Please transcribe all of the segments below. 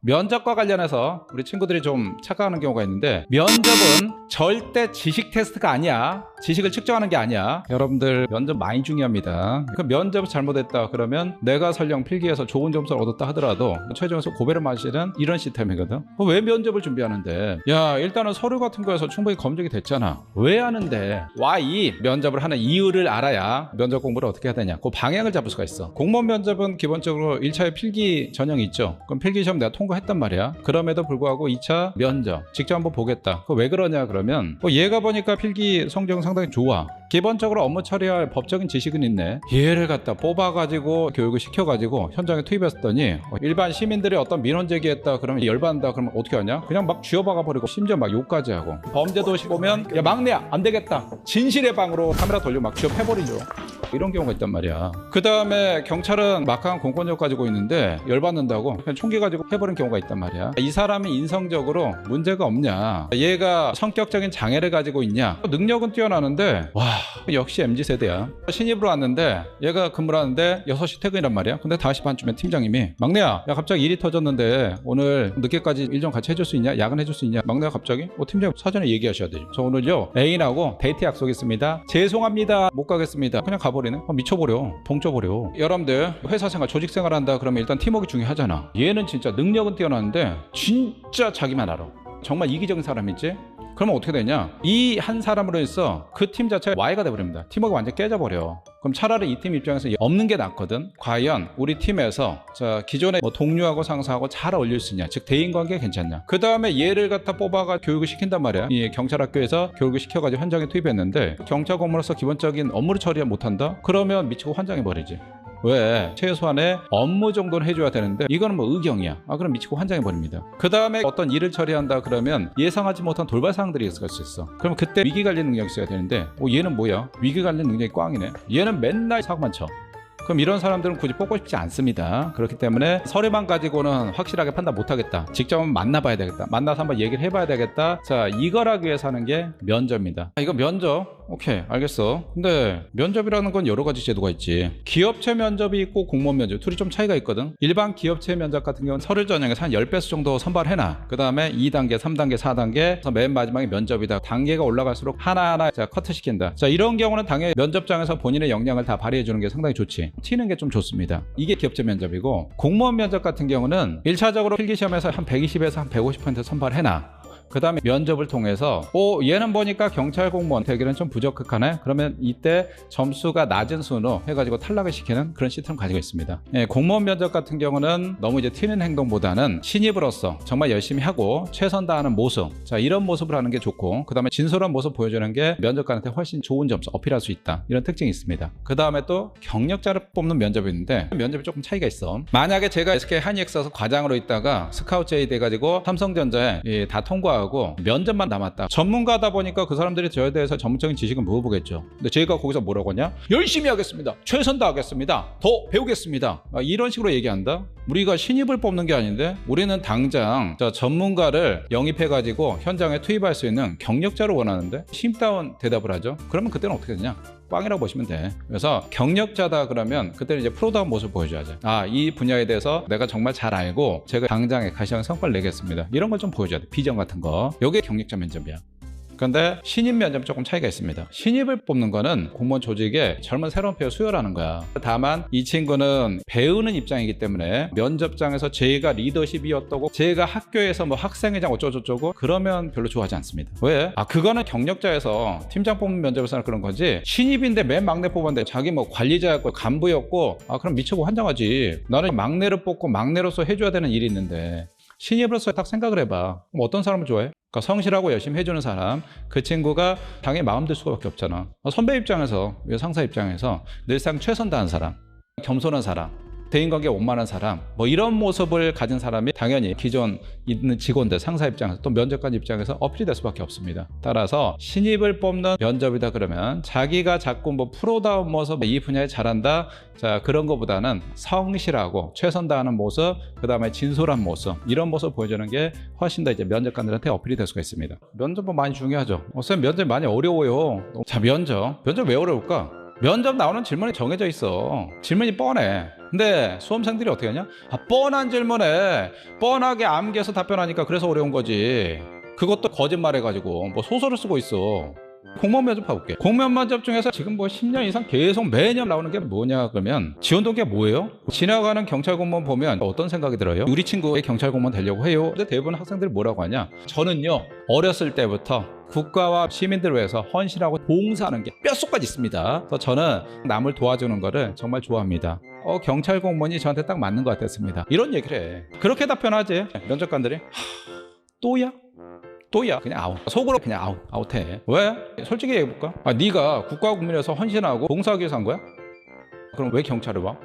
면접과 관련해서 우리 친구들이 좀 착각하는 경우가 있는데, 면접은 절대 지식 테스트가 아니야. 지식을 측정하는 게 아니야. 여러분들 면접 많이 중요합니다. 그 면접 잘못했다 그러면 내가 설령 필기에서 좋은 점수를 얻었다 하더라도 최종에서 고배를 마시는 이런 시스템이거든. 왜 면접을 준비하는데? 야, 일단은 서류 같은 거에서 충분히 검증이 됐잖아. 왜 하는데? 이 면접을 하는 이유를 알아야 면접 공부를 어떻게 해야 되냐, 그 방향을 잡을 수가 있어. 공무원 면접은 기본적으로 1차에 필기 전형이 있죠. 그럼 필기 시험 내가 통과했단 말이야. 그럼에도 불구하고 2차 면접 직접 한번 보겠다. 왜 그러냐 그러면 얘가 보니까 필기 성적은 상당히 좋아. 기본적으로 업무 처리할 법적인 지식은 있네. 얘를 갖다 뽑아가지고 교육을 시켜가지고 현장에 투입했더니 일반 시민들이 어떤 민원 제기했다 그러면 열받는다 그러면 어떻게 하냐? 그냥 막 쥐어박아 버리고 심지어 막 욕까지 하고. 범죄도시 보면 야 막내야 안 되겠다, 진실의 방으로 카메라 돌리고 막 쥐어패버리죠. 이런 경우가 있단 말이야. 그 다음에 경찰은 막강한 공권력 가지고 있는데 열받는다고 그냥 총기 가지고 해버린 경우가 있단 말이야. 이 사람이 인성적으로 문제가 없냐, 얘가 성격적인 장애를 가지고 있냐, 능력은 뛰어나는데 역시 MZ세대야. 신입으로 왔는데 얘가 근무를 하는데 6시 퇴근이란 말이야. 근데 5시 반쯤에 팀장님이 막내야, 야 갑자기 일이 터졌는데 오늘 늦게까지 일 좀 같이 해줄 수 있냐, 야근해줄 수 있냐. 막내가 갑자기 팀장님 사전에 얘기하셔야 되죠. 저 오늘요 애인하고 데이트 약속 있습니다, 죄송합니다 못 가겠습니다. 그냥 가버리네. 미쳐버려, 봉쳐버려. 여러분들 회사생활 조직생활 한다 그러면 일단 팀워크 중요하잖아. 얘는 진짜 능력은 뛰어나는데 진짜 자기만 알아. 정말 이기적인 사람이지. 그러면 어떻게 되냐, 이 한 사람으로 해서 그 팀 자체가 Y가 돼버립니다. 팀워크 완전 깨져버려. 그럼 차라리 이 팀 입장에서 없는 게 낫거든. 과연 우리 팀에서 기존의 동료하고 상사하고 잘 어울릴 수 있냐, 즉 대인관계 괜찮냐. 그 다음에 얘를 갖다 뽑아가 교육을 시킨단 말이야. 이 경찰학교에서 교육을 시켜가지고 현장에 투입했는데 경찰 공무원으로서 기본적인 업무를 처리 못한다? 그러면 미치고 환장해버리지. 왜? 최소한의 업무 정도는 해줘야 되는데 이거는 의경이야. 그럼 미치고 환장해버립니다. 그 다음에 어떤 일을 처리한다 그러면 예상하지 못한 돌발 상황들이 있을 수 있어. 그럼 그때 위기관리 능력이 있어야 되는데 얘는 뭐야? 위기관리 능력이 꽝이네. 얘는 맨날 사고만 쳐. 그럼 이런 사람들은 굳이 뽑고 싶지 않습니다. 그렇기 때문에 서류만 가지고는 확실하게 판단 못하겠다, 직접 만나봐야 되겠다, 만나서 한번 얘기를 해봐야 되겠다. 이걸 하기 위해서 하는 게 면접입니다. 이거 면접 오케이 알겠어. 근데 면접이라는 건 여러 가지 제도가 있지. 기업체 면접이 있고 공무원 면접, 둘이 좀 차이가 있거든. 일반 기업체 면접 같은 경우는 서류 전형에서 한 10배수 정도 선발해놔. 그 다음에 2단계 3단계 4단계 맨 마지막에 면접이다. 단계가 올라갈수록 하나하나 커트시킨다. 이런 경우는 당연히 면접장에서 본인의 역량을 다 발휘해주는 게 상당히 좋지. 튀는 게 좀 좋습니다. 이게 기업체 면접이고, 공무원 면접 같은 경우는 1차적으로 필기시험에서 한 120에서 한 150% 선발해놔. 그 다음에 면접을 통해서 얘는 보니까 경찰 공무원 되기는 좀 부적합하네. 그러면 이때 점수가 낮은 순으로 해가지고 탈락을 시키는 그런 시스템을 가지고 있습니다. 공무원 면접 같은 경우는 너무 이제 튀는 행동보다는 신입으로서 정말 열심히 하고 최선 다하는 모습, 이런 모습을 하는 게 좋고, 그 다음에 진솔한 모습 보여주는 게 면접관한테 훨씬 좋은 점수 어필할 수 있다, 이런 특징이 있습니다. 그 다음에 또 경력자를 뽑는 면접이 있는데 면접이 조금 차이가 있어. 만약에 제가 SK 하이닉스에서 과장으로 있다가 스카우트 제의 돼가지고 삼성전자에 다 통과하고 면접만 남았다. 전문가다 보니까 그 사람들이 저에 대해서 전문적인 지식은 물어보겠죠. 근데 제가 거기서 뭐라고 하냐? 열심히 하겠습니다, 최선 다하겠습니다, 더 배우겠습니다, 이런 식으로 얘기한다. 우리가 신입을 뽑는 게 아닌데 우리는 당장 전문가를 영입해가지고 현장에 투입할 수 있는 경력자를 원하는데 신입다운 대답을 하죠. 그러면 그때는 어떻게 되냐? 꽝이라고 보시면 돼. 그래서 경력자다 그러면 그때는 이제 프로다운 모습을 보여줘야죠. 이 분야에 대해서 내가 정말 잘 알고 제가 당장에 가시한 성과를 내겠습니다, 이런 걸 좀 보여줘야 돼. 비전 같은 거. 요게 경력자 면접이야. 그런데 신입 면접 조금 차이가 있습니다. 신입을 뽑는 거는 공무원 조직에 젊은 새로운 폐를 수혈하는 거야. 다만 이 친구는 배우는 입장이기 때문에 면접장에서 제가 리더십이었다고 제가 학교에서 학생회장 어쩌고저쩌고 그러면 별로 좋아하지 않습니다. 왜? 그거는 경력자에서 팀장 뽑는 면접에서 그런 거지, 신입인데 맨 막내 뽑았는데 자기 관리자였고 간부였고 그럼 미치고 환장하지. 나는 막내를 뽑고 막내로서 해줘야 되는 일이 있는데 신입으로서 딱 생각을 해봐. 그럼 어떤 사람을 좋아해? 성실하고 열심히 해주는 사람, 그 친구가 당연히 마음 들 수밖에 없잖아. 선배 입장에서, 상사 입장에서 늘상 최선 다한 사람, 겸손한 사람, 대인관계 원만한 사람, 이런 모습을 가진 사람이 당연히 기존 있는 직원들, 상사 입장에서 또 면접관 입장에서 어필이 될 수밖에 없습니다. 따라서 신입을 뽑는 면접이다 그러면 자기가 자꾸 프로다운 모습, 이 분야에 잘한다, 그런 것보다는 성실하고 최선 다하는 모습, 그 다음에 진솔한 모습, 이런 모습을 보여주는 게 훨씬 더 이제 면접관들한테 어필이 될 수가 있습니다. 면접은 많이 중요하죠. 선생님 면접이 많이 어려워요. 면접 왜 어려울까? 면접 나오는 질문이 정해져 있어. 질문이 뻔해. 근데 수험생들이 어떻게 하냐? 뻔한 질문에 뻔하게 암기해서 답변하니까 그래서 어려운 거지. 그것도 거짓말해가지고 뭐 소설을 쓰고 있어. 공무원 면접 봐볼게. 공무원 면접 중에서 지금 뭐 10년 이상 계속 매년 나오는 게 뭐냐 그러면 지원 동기가 뭐예요? 지나가는 경찰 공무원 보면 어떤 생각이 들어요? 우리 친구의 경찰 공무원 되려고 해요. 근데 대부분 학생들이 뭐라고 하냐? 저는요 어렸을 때부터 국가와 시민들을 위해서 헌신하고 봉사하는 게 뼛속까지 있습니다. 그래서 저는 남을 도와주는 거를 정말 좋아합니다. 경찰 공무원이 저한테 딱 맞는 것 같았습니다. 이런 얘기를 해. 그렇게 답변하지 면접관들이. 또야 그냥 아웃. 속으로 그냥 아웃해. 왜? 솔직히 얘기해볼까? 네가 국가 국민에서 헌신하고 봉사하기 위해서 한 거야? 그럼 왜 경찰을 와?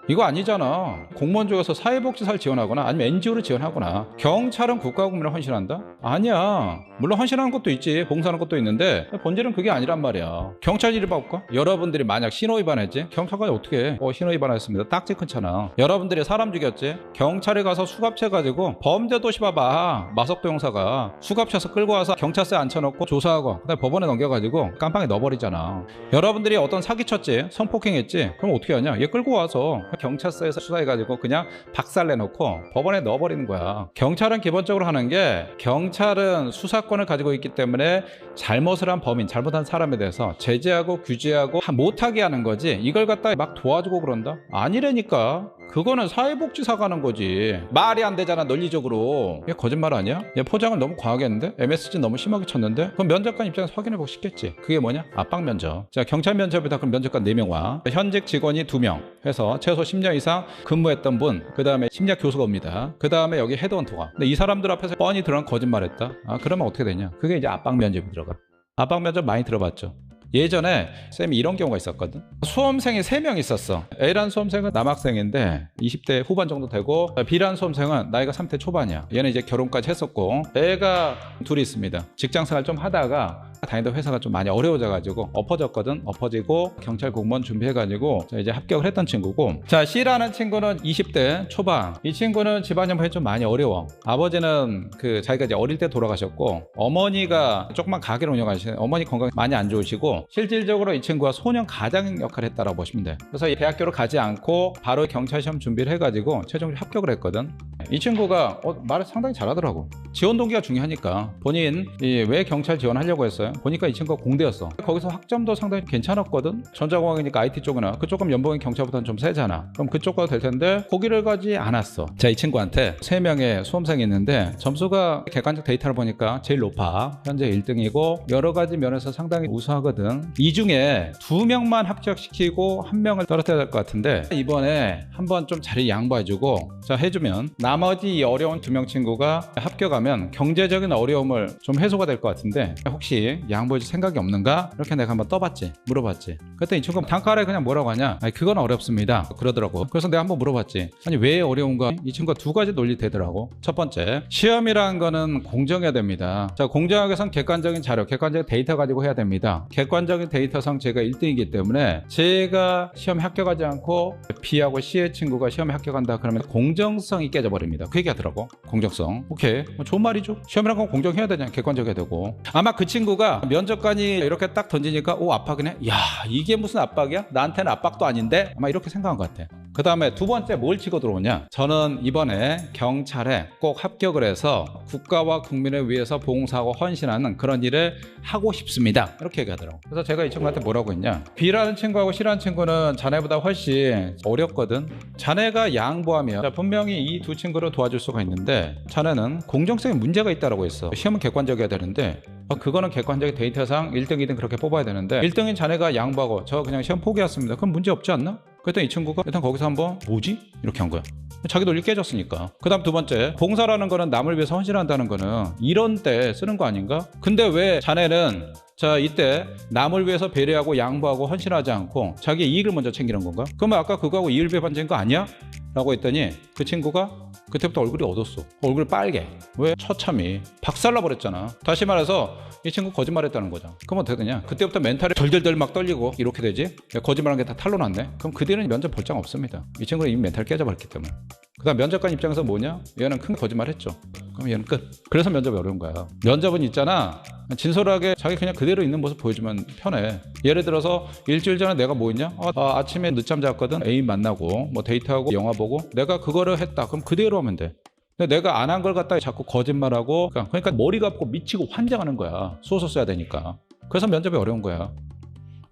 이거 아니잖아. 공무원 중에서 사회복지사를 지원하거나 아니면 NGO를 지원하거나. 경찰은 국가 국민을 헌신한다? 아니야. 물론 헌신하는 것도 있지, 봉사하는 것도 있는데 본질은 그게 아니란 말이야. 경찰 일을 봐볼까? 여러분들이 만약 신호위반했지? 경찰관이 어떻게 해? 신호위반했습니다. 딱지 큰잖아. 여러분들이 사람 죽였지? 경찰에 가서 수갑채 가지고 범죄도시 봐봐. 마석도 형사가 수갑채에서 끌고 와서 경찰서에 앉혀놓고 조사하고 그다음에 법원에 넘겨가지고 깜빵에 넣어버리잖아. 여러분들이 어떤 사기쳤지? 성폭행했지? 그럼 어떻게 하냐? 얘 끌고 와서 경찰서에서 수사해가지고 그냥 박살내놓고 법원에 넣어버리는 거야. 경찰은 기본적으로 하는 게, 경찰은 수사권을 가지고 있기 때문에 잘못을 한 범인, 잘못한 사람에 대해서 제재하고 규제하고 못하게 하는 거지, 이걸 갖다 막 도와주고 그런다? 아니라니까. 그거는 사회복지사가 하는 거지. 말이 안 되잖아 논리적으로. 이게 거짓말 아니야? 얘 포장을 너무 과하게 했는데? MSG 너무 심하게 쳤는데? 그럼 면접관 입장에서 확인해보고 싶겠지. 그게 뭐냐? 압박 면접. 자, 경찰 면접이다. 그럼 면접관 4명 와. 현직 직원이 2명 해서 최소 10년 이상 근무했던 분, 그 다음에 심리학 교수가 옵니다. 그 다음에 여기 헤드헌터가. 근데 이 사람들 앞에서 뻔히 드러난 거짓말했다. 그러면 어떻게 되냐? 그게 이제 압박 면접이 들어가. 압박 면접 많이 들어봤죠? 예전에 쌤이 이런 경우가 있었거든. 수험생이 3명 있었어. A란 수험생은 남학생인데 20대 후반 정도 되고, B란 수험생은 나이가 30대 초반이야. 얘는 이제 결혼까지 했었고, 애가 둘이 있습니다. 직장생활 좀 하다가 다니던 회사가 좀 많이 어려워져가지고 엎어졌거든. 엎어지고 경찰 공무원 준비해가지고 이제 합격을 했던 친구고, 자, C라는 친구는 20대 초반. 이 친구는 집안 형편이 좀 많이 어려워. 아버지는 자기가 이제 어릴 때 돌아가셨고, 어머니가 조그만 가게를 운영하시는, 어머니 건강이 많이 안 좋으시고, 실질적으로 이 친구가 소년 가장 역할을 했다라고 보시면 돼. 그래서 이 대학교를 가지 않고 바로 경찰 시험 준비를 해가지고 최종 합격을 했거든. 이 친구가 말을 상당히 잘하더라고. 지원 동기가 중요하니까. 본인 왜 경찰 지원하려고 했어요? 보니까 이 친구가 공대였어. 거기서 학점도 상당히 괜찮았거든. 전자공학이니까 IT 쪽이나 그쪽은 연봉이 경찰보다는 좀 세잖아. 그럼 그쪽 가도 될 텐데 거기를 가지 않았어. 자, 이 친구한테 3명의 수험생이 있는데 점수가 객관적 데이터를 보니까 제일 높아. 현재 1등이고 여러 가지 면에서 상당히 우수하거든. 이 중에 2명만 합격시키고 1명을 떨어뜨려야 될 것 같은데, 이번에 한번 좀 자리 양보해주고, 자, 해주면 나머지 이 어려운 2명 친구가 합격하면 경제적인 어려움을 좀 해소가 될 것 같은데, 혹시 양보해줄 생각이 없는가? 이렇게 내가 한번 떠봤지, 물어봤지. 그때 이 친구가 단칼에 그냥 뭐라고 하냐? 그건 어렵습니다 그러더라고. 그래서 내가 한번 물어봤지. 아니, 왜 어려운가? 이 친구가 2가지 논리 되더라고. 첫 번째, 시험이라는 거는 공정해야 됩니다. 자, 공정하게 해선 객관적인 자료, 객관적인 데이터 가지고 해야 됩니다. 객관적인 데이터상 제가 1등이기 때문에 제가 시험에 합격하지 않고 B하고 C의 친구가 시험에 합격한다 그러면 공정성이 깨져버립니다. 그 얘기 하더라고. 공정성. 오케이, 좋은 말이죠. 시험이란 건 공정해야 되잖아. 객관적이어야 되고. 아마 그 친구가 면접관이 이렇게 딱 던지니까 압박이네. 야, 이게 무슨 압박이야? 나한테는 압박도 아닌데? 아마 이렇게 생각한 것 같아. 그 다음에 2번째 뭘 치고 들어오냐? 저는 이번에 경찰에 꼭 합격을 해서 국가와 국민을 위해서 봉사하고 헌신하는 그런 일을 하고 싶습니다. 이렇게 얘기하더라고. 그래서 제가 이 친구한테 뭐라고 했냐? B라는 친구하고 C라는 친구는 자네보다 훨씬 어렵거든. 자네가 양보하면 분명히 이 2 친구를 도와줄 수가 있는데, 자네는 공정성에 문제가 있다고 했어. 시험은 객관적이어야 되는데 그거는 객관적인 데이터상 1등, 2등 그렇게 뽑아야 되는데 1등인 자네가 양보하고 저 그냥 시험 포기했습니다. 그럼 문제 없지 않나? 그랬더니 이 친구가 일단 거기서 한번 뭐지? 이렇게 한 거야. 자기 논리 깨졌으니까. 그 다음 2번째, 봉사라는 거는 남을 위해서 헌신한다는 거는 이런 때 쓰는 거 아닌가? 근데 왜 자네는 자, 이때 남을 위해서 배려하고 양보하고 헌신하지 않고 자기의 이익을 먼저 챙기는 건가? 그러면 아까 그거하고 이율배 반전인 거 아니야? 라고 했더니 그 친구가 그때부터 얼굴이 어뒀어. 얼굴 빨개. 왜? 처참히 박살나 버렸잖아. 다시 말해서 이 친구 거짓말했다는 거죠. 그럼 어떻게 되냐? 그때부터 멘탈이 덜덜덜 막 떨리고 이렇게 되지? 거짓말한 게 다 탄로 났네? 그럼 그 뒤에는 면접 볼 장 없습니다. 이 친구는 이미 멘탈 깨져버렸기 때문에. 그 다음 면접관 입장에서 뭐냐? 얘는 큰 거짓말 했죠. 그럼 얘는 끝. 그래서 면접이 어려운 거야. 면접은 있잖아, 진솔하게 자기 그냥 그대로 있는 모습 보여주면 편해. 예를 들어서 일주일 전에 내가 뭐 했냐? 아침에 늦잠 잤거든. 애인 만나고 뭐 데이트하고 영화 보고 내가 그거를 했다. 그럼 그대로 하면 돼. 근데 내가 안 한 걸 갖다가 자꾸 거짓말하고, 그러니까 머리가 아프고 미치고 환장하는 거야. 소설 써야 되니까. 그래서 면접이 어려운 거야.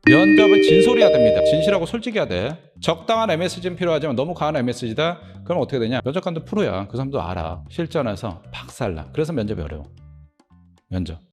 면접은 진솔해야 됩니다. 진실하고 솔직해야 돼. 적당한 MSG는 필요하지만 너무 강한 MSG다? 그럼 어떻게 되냐? 면접관도 프로야. 그 사람도 알아. 실전에서 박살나. 그래서 면접이 어려워. 면접.